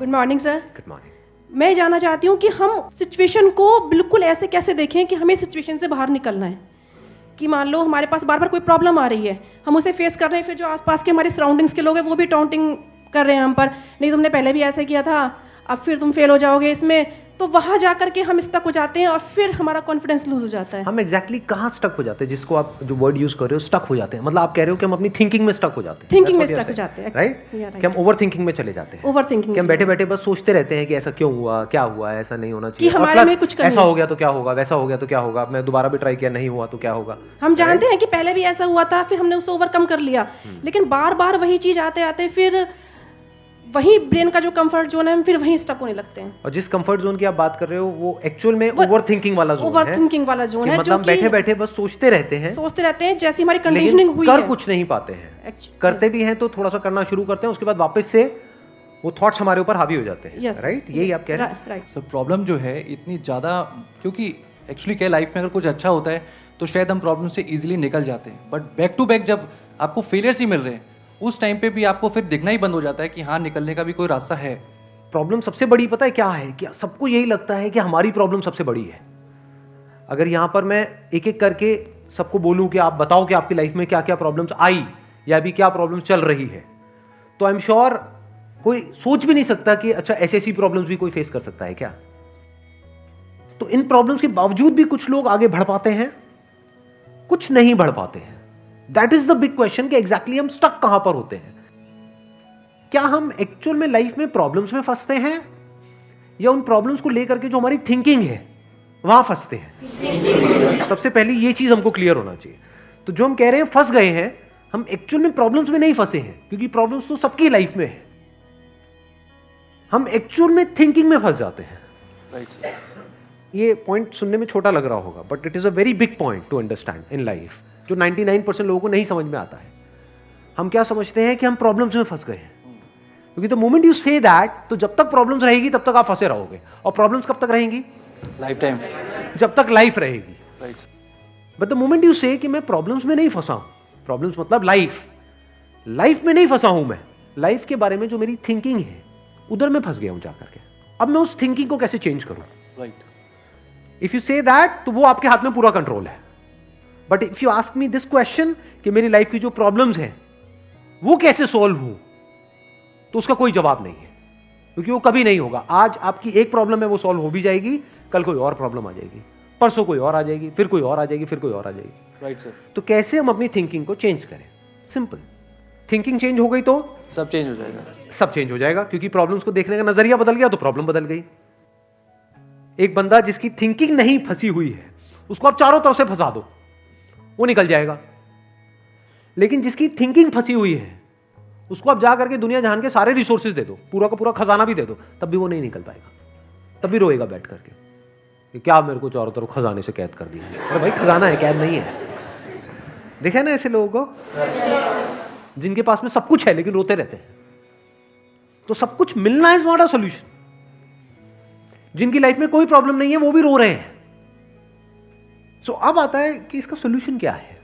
Good morning sir. Good morning. मैं जानना चाहती हूँ कि हम सिचुएशन को बिल्कुल ऐसे कैसे देखें कि हमें सिचुएशन से बाहर निकलना है। कि मान लो हमारे पास बार बार कोई प्रॉब्लम आ रही है, हम उसे फेस कर रहे हैं, फिर जो आसपास के हमारे सराउंडिंग्स के लोग हैं वो भी टाउंटिंग कर रहे हैं हम पर, नहीं तुमने पहले भी ऐसे किया था, अब फिर तुम फेल हो जाओगे इसमें। तो वहाँ जा करके हम स्टक हो जाते हैं और फिर हमारा कॉन्फिडेंस लूज हो जाता है। हम एग्जैक्टली कहाँ स्टक हो जाते हैं, जिसको आप जो वर्ड यूज कर रहे हो स्टक हो जाते हैं, मतलब आप कह रहे हो कि हम अपनी थिंकिंग में स्टक हो जाते हैं। थिंकिंग में स्टक हो जाते हैं, राइट? कि हम ओवर थिंकिंग में चले जाते हैं। ओवर थिंकिंग कि हम बैठे बैठे बस सोचते रहते हैं कि ऐसा क्यों हुआ, क्या हुआ, ऐसा नहीं होना चाहिए, कि हमारे में कुछ कमी ऐसा हो गया तो क्या होगा, वैसा हो गया तो क्या होगा, मैं दोबारा भी ट्राई किया नहीं हुआ तो क्या होगा। हम जानते हैं कि पहले भी ऐसा हुआ था, फिर हमने उसे ओवरकम कर लिया, लेकिन बार बार वही चीज आते आते फिर वही ब्रेन का जो कंफर्ट जोन है हम फिर वहीं स्टक होने लगते हैं। और जिस कंफर्ट जोन की आप बात कर रहे हो वो एक्चुअल में ओवर थिंकिंग वाला जोन है। ओवर थिंकिंग वाला जोन है, मतलब बैठे बैठे बस सोचते रहते हैं जैसी हमारी कंडीशनिंग हुई है, कर कुछ नहीं पाते हैं। करते भी हैं तो थोड़ा सा करना शुरू करते हैं, उसके बाद वापस से वो थॉट्स हमारे ऊपर हावी हो जाते हैं। राइट? यही आप कह रहे हैं। राइट सर, प्रॉब्लम जो है इतनी ज़्यादा, क्योंकि एक्चुअली क्या लाइफ में अगर कुछ अच्छा होता है तो शायद हम प्रॉब्लम से इजीली निकल जाते हैं, बट बैक टू बैक जब आपको फेलियर्स ही मिल रहे हैं उस टाइम पे भी आपको फिर दिखना ही बंद हो जाता है कि हाँ, निकलने का भी कोई रास्ता है। प्रॉब्लम सबसे बड़ी पता है क्या है? कि सबको यही लगता है कि हमारी प्रॉब्लम सबसे बड़ी है। अगर यहां पर मैं एक एक करके सबको बोलूं कि आप बताओ कि आपकी लाइफ में क्या क्या प्रॉब्लम्स आई या अभी क्या प्रॉब्लम्स चल रही है, तो आई एम श्योर कोई सोच भी नहीं सकता कि अच्छा ऐसी प्रॉब्लम्स भी कोई फेस कर सकता है क्या। तो इन प्रॉब्लम्स के बावजूद भी कुछ लोग आगे बढ़ पाते हैं, कुछ नहीं बढ़ पाते हैं। That is the big question कि एग्जैक्टली हम स्टक कहां पर होते हैं। क्या हम एक्चुअल में लाइफ में प्रॉब्लम्स में फंसते हैं या उन प्रॉब्लम्स को लेकर के जो हमारी थिंकिंग है वहां फंसते हैं? सबसे पहले ये चीज हमको क्लियर होना चाहिए। तो जो हम कह रहे हैं फंस गए हैं, हम एक्चुअल में प्रॉब्लम्स में नहीं फंसे हैं, क्योंकि प्रॉब्लम्स तो सबकी लाइफ में है। हम एक्चुअल में थिंकिंग में फंस जाते हैं। राइट। ये पॉइंट सुनने में छोटा लग रहा होगा, but it is a very big point two understand in life, जो 99% लोगों को नहीं समझ में आता है। हम क्या समझते हैं कि हम प्रॉब्लम्स में फंस गए हैं, क्योंकि the moment you say that, तो जब तक प्रॉब्लम्स रहेगी तब तक आप फंसे रहोगे। और प्रॉब्लम्स कब तक रहेंगी? लाइफ टाइम, जब तक लाइफ रहेगी। Right. But the moment you से कि मैं प्रॉब्लम्स में नहीं फंसा हूं, प्रॉब्लम्स मतलब लाइफ में नहीं फंसा हूं, मैं लाइफ के बारे में जो मेरी थिंकिंग है उधर मैं फंस गया हूं जाकर के। अब मैं उस थिंकिंग को कैसे चेंज करूं? Right. If you say that, तो वो आपके हाथ में पूरा कंट्रोल है। But if you ask me this question कि मेरी लाइफ की जो प्रॉब्लम्स हैं वो कैसे सॉल्व हो, तो उसका कोई जवाब नहीं है, क्योंकि वो कभी नहीं होगा। आज आपकी एक प्रॉब्लम है, वो सॉल्व हो भी जाएगी, कल कोई और प्रॉब्लम आ जाएगी, परसों कोई और आ जाएगी, फिर कोई और आ जाएगी, फिर कोई और आ जाएगी। Right sir. तो कैसे हम अपनी थिंकिंग को चेंज करें? सिंपल। थिंकिंग चेंज हो गई तो सब चेंज हो जाएगा। सब चेंज हो जाएगा, क्योंकि प्रॉब्लम्स को देखने का नजरिया बदल गया तो प्रॉब्लम बदल गई। एक बंदा जिसकी थिंकिंग नहीं फंसी हुई है, उसको आप चारों तरफ से फंसा दो, वो निकल जाएगा। लेकिन जिसकी थिंकिंग फंसी हुई है, उसको आप जा करके दुनिया जहान के सारे रिसोर्सेज दे दो, पूरा का पूरा खजाना भी दे दो, तब भी वो नहीं निकल पाएगा, तब भी रोएगा बैठ करके कि क्या मेरे को चारों तरफ खजाने से कैद कर दिया। अरे भाई, खजाना है, कैद नहीं है। देखा ना ऐसे लोगों को जिनके पास में सब कुछ है लेकिन रोते रहते हैं। तो सब कुछ मिलना इज नॉट अ सॉल्यूशन। जिनकी लाइफ में कोई प्रॉब्लम नहीं है वो भी रो रहे हैं। सो अब आता है कि इसका सॉल्यूशन क्या है,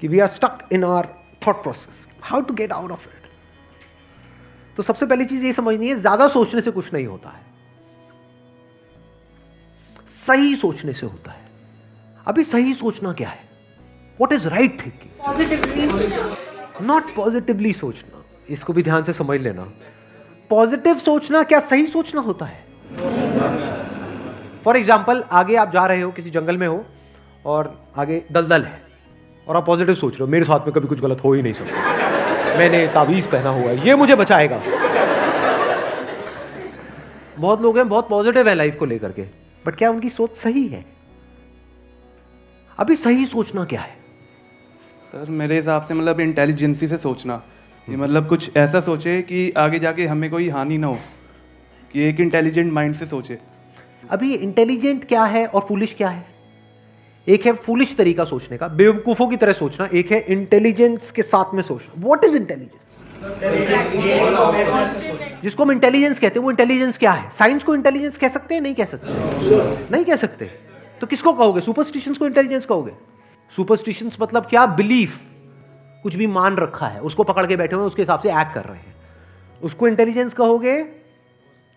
कि we are stuck in our thought process, how to get out of it. तो सबसे पहली चीज ये समझनी है, ज्यादा सोचने से कुछ नहीं होता है, सही सोचने से होता है। अभी सही सोचना क्या है? What is right thinking? Positively, not positively सोचना। इसको भी ध्यान से समझ लेना। पॉजिटिव सोचना क्या सही सोचना होता है? फॉर एग्जाम्पल, आगे आप जा रहे हो, किसी जंगल में हो और आगे दलदल है और आप पॉजिटिव सोच रहे हो, मेरे साथ में कभी कुछ गलत हो ही नहीं सकता, मैंने ताबीज पहना हुआ है, ये मुझे बचाएगा। बहुत लोग हैं बहुत पॉजिटिव है लाइफ को लेकर के, बट क्या उनकी सोच सही है? अभी सही सोचना क्या है? सर मेरे हिसाब से मतलब इंटेलिजेंसी से सोचना, कि मतलब कुछ ऐसा सोचे कि आगे जाके हमें कोई हानि ना हो, कि एक इंटेलिजेंट माइंड से सोचे। अभी इंटेलिजेंट क्या है और फूलिश क्या है? एक है फूलिश तरीका सोचने का, बेवकूफों की तरह सोचना, एक है इंटेलिजेंस के साथ में सोचना। What is intelligence? जिसको हम इंटेलिजेंस कहते हैं वो इंटेलिजेंस क्या है? साइंस को इंटेलिजेंस कह सकते हैं? नहीं कह सकते। नहीं कह सकते। तो किसको कहोगे? सुपरस्टिशंस को इंटेलिजेंस कहोगे? सुपरस्टिशंस मतलब क्या? बिलीफ, कुछ भी मान रखा है उसको पकड़ के बैठे हुए उसके हिसाब से एक्ट कर रहे हैं। उसको इंटेलिजेंस कहोगे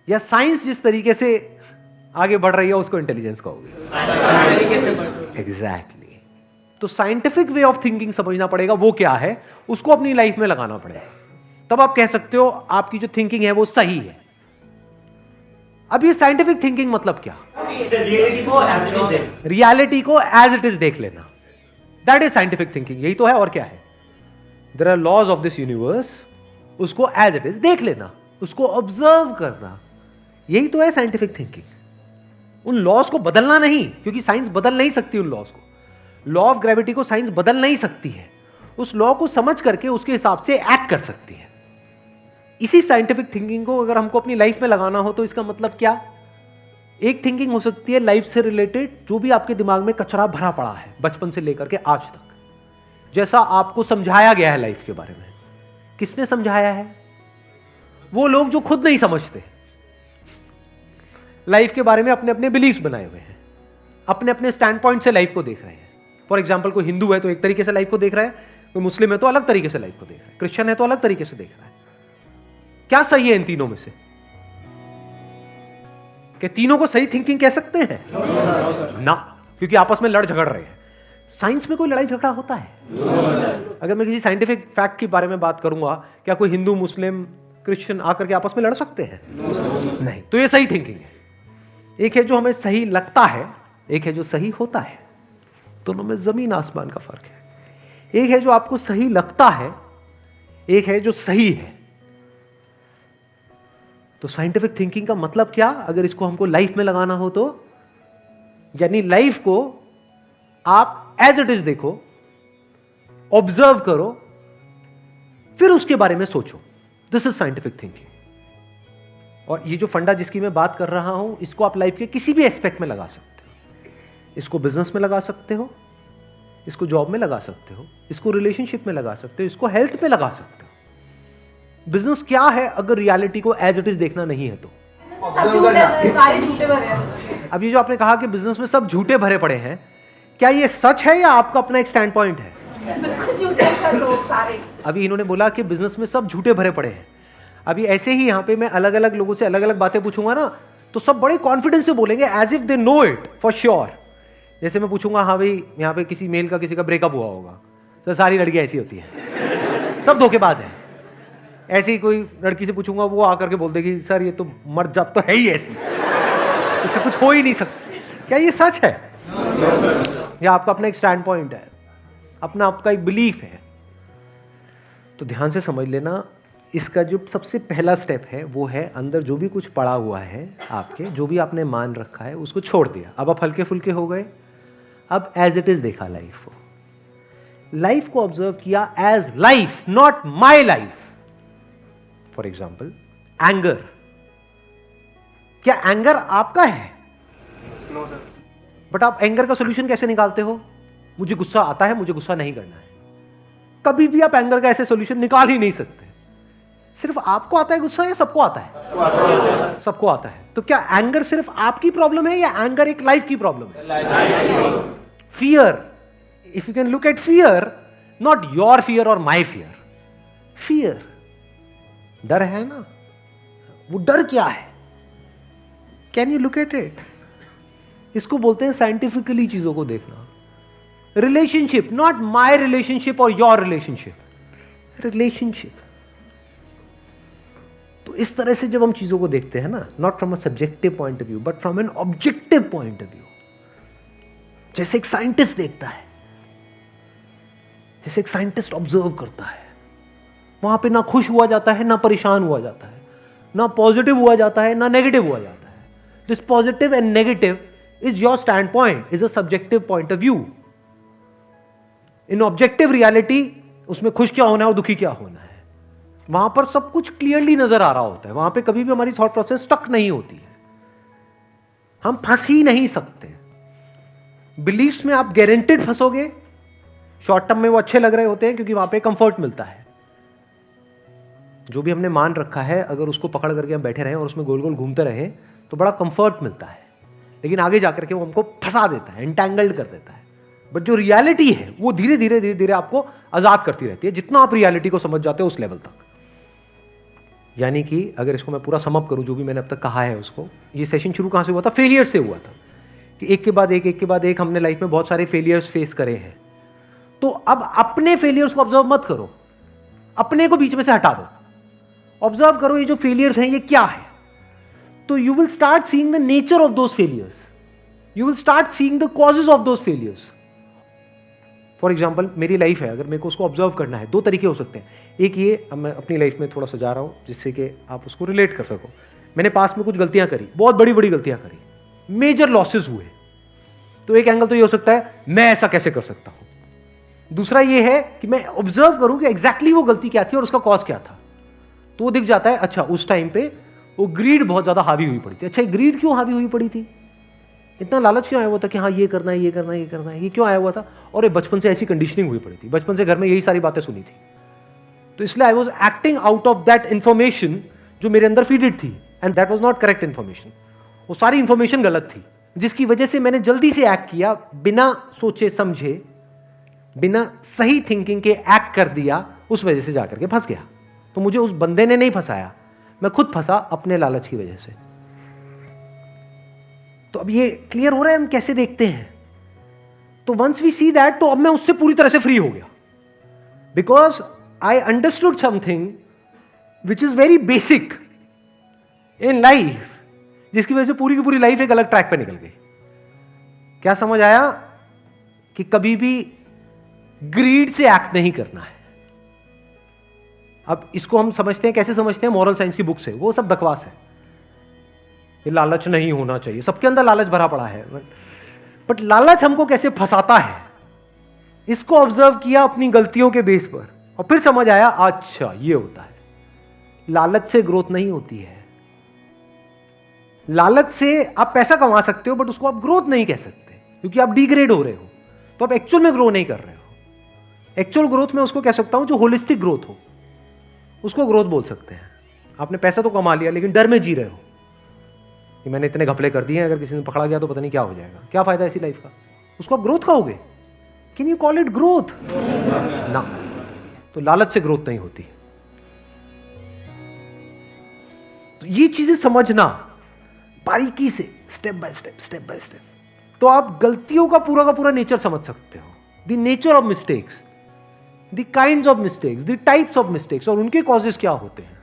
या साइंस जिस तरीके से आगे बढ़ रही है उसको इंटेलिजेंस कहोगे? एग्जैक्टली। तो साइंटिफिक वे ऑफ थिंकिंग समझना पड़ेगा, वो क्या है, उसको अपनी लाइफ में लगाना पड़ेगा, तब आप कह सकते हो आपकी जो थिंकिंग है वो सही है। अब ये साइंटिफिक थिंकिंग मतलब क्या? रियलिटी को एज इट इज देख लेना, दैट इज साइंटिफिक थिंकिंग। यही तो है, और क्या है? There are laws of this universe, उसको एज इट इज देख लेना, उसको ऑब्जर्व करना, यही तो है साइंटिफिक थिंकिंग। उन लॉज को बदलना नहीं, क्योंकि साइंस बदल नहीं सकती उन लॉज को। लॉ ऑफ ग्रेविटी को साइंस बदल नहीं सकती है, उस लॉ को समझ करके उसके हिसाब से एक्ट कर सकती है। इसी साइंटिफिक थिंकिंग को अगर हमको अपनी लाइफ में लगाना हो तो इसका मतलब क्या? एक थिंकिंग हो सकती है लाइफ से रिलेटेड, जो भी आपके दिमाग में कचरा भरा पड़ा है बचपन से लेकर के आज तक, जैसा आपको समझाया गया है लाइफ के बारे में। किसने समझाया है? वो लोग जो खुद नहीं समझते, लाइफ के बारे में अपने अपने बिलीफ्स बनाए हुए हैं, अपने अपने स्टैंड पॉइंट से लाइफ को देख रहे हैं। फॉर एग्जाम्पल, कोई हिंदू है तो एक तरीके से लाइफ को देख रहा है, कोई मुस्लिम है तो अलग तरीके से लाइफ को देख रहा है, क्रिश्चियन है तो अलग तरीके से देख रहा है। क्या सही है इन तीनों में से? कि तीनों को सही थिंकिंग कह सकते हैं? ना, क्योंकि आपस में लड़ झगड़ रहे हैं। साइंस में कोई लड़ाई झगड़ा होता है? अगर मैं किसी साइंटिफिक फैक्ट के बारे में बात करूंगा, क्या कोई हिंदू, मुस्लिम, क्रिश्चियन आकर के आपस में लड़ सकते हैं? नहीं। तो ये सही थिंकिंग है। एक है जो हमें सही लगता है, एक है जो सही होता है। दोनों में जमीन आसमान का फर्क है। एक है जो आपको सही लगता है, एक है जो सही है। तो साइंटिफिक थिंकिंग का मतलब क्या, अगर इसको हमको लाइफ में लगाना हो तो, यानी लाइफ को आप एज इट इज देखो, ऑब्जर्व करो, फिर उसके बारे में सोचो। This is scientific thinking. और ये जो फंडा जिसकी मैं बात कर रहा हूं, इसको आप लाइफ के किसी भी एस्पेक्ट में लगा सकते हो। इसको बिजनेस में लगा सकते हो, इसको जॉब में लगा सकते हो, इसको रिलेशनशिप में लगा सकते हो, इसको हेल्थ में लगा सकते हो। बिजनेस क्या है अगर रियलिटी को एज इट इज देखना नहीं है तो? अब ये जो आपने कहा कि बिजनेस में सब झूठे भरे पड़े हैं, क्या ये सच है या आपका अपना एक स्टैंड पॉइंट है? अभी इन्होंने बोला कि बिजनेस में सब झूठे भरे पड़े हैं। अभी ऐसे ही यहाँ पे मैं अलग अलग लोगों से अलग अलग बातें पूछूंगा ना, तो सब बड़े कॉन्फिडेंस से बोलेंगे, as if they know it for sure. जैसे मैं पूछूंगा, हाँ भाई यहाँ पे किसी मेल का किसी का ब्रेकअप हुआ होगा, तो सारी लड़कियां ऐसी होती हैं, सब धोखेबाज हैं। ऐसी ही कोई लड़की से पूछूंगा, वो आकर के बोल देगी, सर ये तो मर्द जात तो है ही ऐसी, इससे कुछ हो ही नहीं सकता। क्या ये सच है या आपका अपना एक स्टैंड पॉइंट है, अपना आपका एक बिलीफ है? तो ध्यान से समझ लेना, इसका जो सबसे पहला स्टेप है वो है अंदर जो भी कुछ पड़ा हुआ है आपके, जो भी आपने मान रखा है उसको छोड़ दिया। अब आप हल्के फुल्के हो गए, अब एज इट इज देखा लाइफ को, लाइफ को ऑब्जर्व किया as life, not my life. For example, anger, क्या एंगर आपका है? बट आप एंगर का सोल्यूशन कैसे निकालते हो? मुझे गुस्सा आता है, मुझे गुस्सा नहीं करना है। कभी भी आप एंगर का ऐसे सोल्यूशन निकाल ही नहीं सकते। सिर्फ आपको आता है गुस्सा या सबको आता है? सबको आता है। तो क्या एंगर सिर्फ आपकी प्रॉब्लम है या एंगर एक लाइफ की प्रॉब्लम है? Fear, if you can look at fear, not your fear और माई फियर, फियर, डर है ना, वो डर क्या है? Can you look at it? इसको बोलते हैं साइंटिफिकली चीजों को देखना। रिलेशनशिप, नॉट माई रिलेशनशिप और योर रिलेशनशिप, रिलेशनशिप। तो इस तरह से जब हम चीजों को देखते हैं ना, not from a subjective point of view but from an objective point of view, जैसे एक साइंटिस्ट देखता है, जैसे एक साइंटिस्ट ऑब्जर्व करता है, वहां पे ना खुश हुआ जाता है, ना परेशान हुआ जाता है, ना पॉजिटिव हुआ जाता है, ना नेगेटिव हुआ जाता है। This positive and negative is your stand point, is a subjective point of view. In objective reality, उसमें खुश क्या होना है और दुखी क्या होना है, वहां पर सब कुछ क्लियरली नजर आ रहा होता है। वहां पे कभी भी हमारी थॉट प्रोसेस स्टक नहीं होती है, हम फंस ही नहीं सकते। बिलीफ्स में आप गारंटेड फंसोगे। शॉर्ट टर्म में वो अच्छे लग रहे होते हैं क्योंकि वहां पे कंफर्ट मिलता है। जो भी हमने मान रखा है, अगर उसको पकड़ करके हम बैठे रहें और उसमें गोल गोल घूमते रहें तो बड़ा कंफर्ट मिलता है, लेकिन आगे जाकर के वो हमको फंसा देता है, एंटैंगल्ड कर देता है। बट जो रियलिटी है वो धीरे धीरे धीरे धीरे आपको आजाद करती रहती है, जितना आप रियलिटी को समझ जाते हो उस लेवल तक। यानी कि अगर इसको मैं पूरा समअप करूं, जो भी मैंने अब तक कहा है उसको, ये सेशन शुरू कहाँ से हुआ था? फेलियर से हुआ था कि एक के बाद एक हमने लाइफ में बहुत सारे फेलियर्स फेस करे हैं। तो अब अपने फेलियर्स को ऑब्जर्व मत करो, अपने को बीच में से हटा दो, ऑब्जर्व करो ये जो फेलियर्स हैं ये क्या है। तो you will start seeing the nature of those failures, you will start seeing the causes of those failures. For example मेरी लाइफ है, अगर मेरे को उसको ऑब्जर्व करना है, दो तरीके हो सकते हैं। एक ये, अब मैं अपनी लाइफ में थोड़ा सजा रहा हूं जिससे कि आप उसको रिलेट कर सको। मैंने पास में कुछ गलतियां करी, बहुत बड़ी बड़ी गलतियां करी, मेजर लॉसेस हुए, तो एक एंगल तो ये हो सकता है मैं ऐसा कैसे कर सकता हूं। दूसरा ये है कि मैं ऑब्जर्व करूं कि एग्जैक्टली वो गलती क्या थी और उसका कॉज क्या था। तो वो दिख जाता है, अच्छा उस टाइम पे वो ग्रीड बहुत ज्यादा हावी हुई पड़ी थी। अच्छा ग्रीड क्यों हावी हुई पड़ी थी, इतना लालच क्यों आया हुआ था कि हाँ ये करना है, ये करना है, ये करना है, ये क्यों आया हुआ था? और ये बचपन से ऐसी कंडीशनिंग हुई पड़ी थी, बचपन से घर में यही सारी बातें सुनी थी, तो इसलिए I was acting out of that information जो मेरे अंदर फीडेड थी, and that was not correct information. वो सारी इंफॉर्मेशन गलत थी, जिसकी वजह से मैंने जल्दी से एक्ट किया, बिना सोचे समझे, बिना सही थिंकिंग के एक्ट कर दिया, उस वजह से जाकर के फंस गया। तो मुझे उस बंदे ने नहीं फंसाया, मैं खुद फंसा अपने लालच की वजह से। तो अब ये क्लियर हो रहा है हम कैसे देखते हैं। तो वंस वी सी दैट, तो अब मैं उससे पूरी तरह से फ्री हो गया, because I understood something which is very basic in life, जिसकी वजह से पूरी की पूरी लाइफ एक अलग ट्रैक पे निकल गई। क्या समझ आया? कि कभी भी ग्रीड से एक्ट नहीं करना है। अब इसको हम समझते हैं, कैसे समझते हैं? मॉरल साइंस की बुक से। वो सब बकवास है, ये लालच नहीं होना चाहिए, सबके अंदर लालच भरा पड़ा है, बट लालच हमको कैसे फंसाता है, इसको ऑब्जर्व किया अपनी गलतियों के बेस पर, और फिर समझ आया अच्छा ये होता है। लालच से ग्रोथ नहीं होती है। लालच से आप पैसा कमा सकते हो, बट उसको आप ग्रोथ नहीं कह सकते, क्योंकि आप डिग्रेड हो रहे हो, तो आप एक्चुअल में ग्रो नहीं कर रहे हो। एक्चुअल ग्रोथ में उसको कह सकता हूं जो होलिस्टिक ग्रोथ हो, उसको ग्रोथ बोल सकते हैं। आपने पैसा तो कमा लिया, लेकिन डर में जी रहे हो कि मैंने इतने घपले कर दिए हैं, अगर किसी ने पकड़ा गया तो पता नहीं क्या हो जाएगा, क्या फायदा ऐसी लाइफ का? उसको आप ग्रोथ कहोगे? Can you call it growth? ना। तो लालच से ग्रोथ नहीं होती। तो ये चीजें समझना बारीकी से, स्टेप बाय स्टेप, तो आप गलतियों का पूरा नेचर समझ सकते हो। The nature of mistakes, the kinds of mistakes, the types of mistakes, और उनके कॉजेस क्या होते हैं।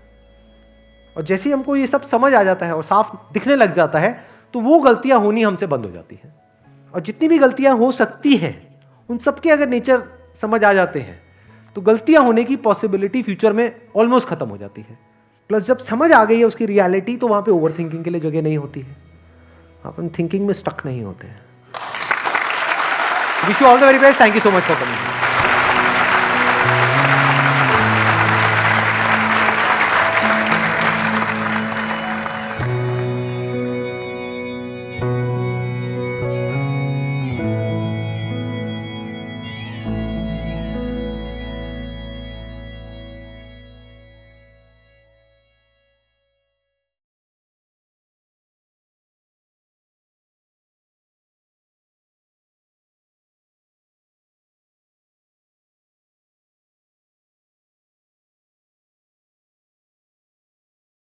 और जैसे ही हमको ये सब समझ आ जाता है और साफ दिखने लग जाता है, तो वो गलतियां होनी हमसे बंद हो जाती हैं। और जितनी भी गलतियां हो सकती हैं, उन सबके अगर नेचर समझ आ जाते हैं, तो गलतियां होने की पॉसिबिलिटी फ्यूचर में ऑलमोस्ट खत्म हो जाती है। प्लस जब समझ आ गई है उसकी रियलिटी, तो वहां पे ओवर थिंकिंग के लिए जगह नहीं होती है, अपन थिंकिंग में स्टक नहीं होते हैं। Wish you all the very best, thank you so much for coming.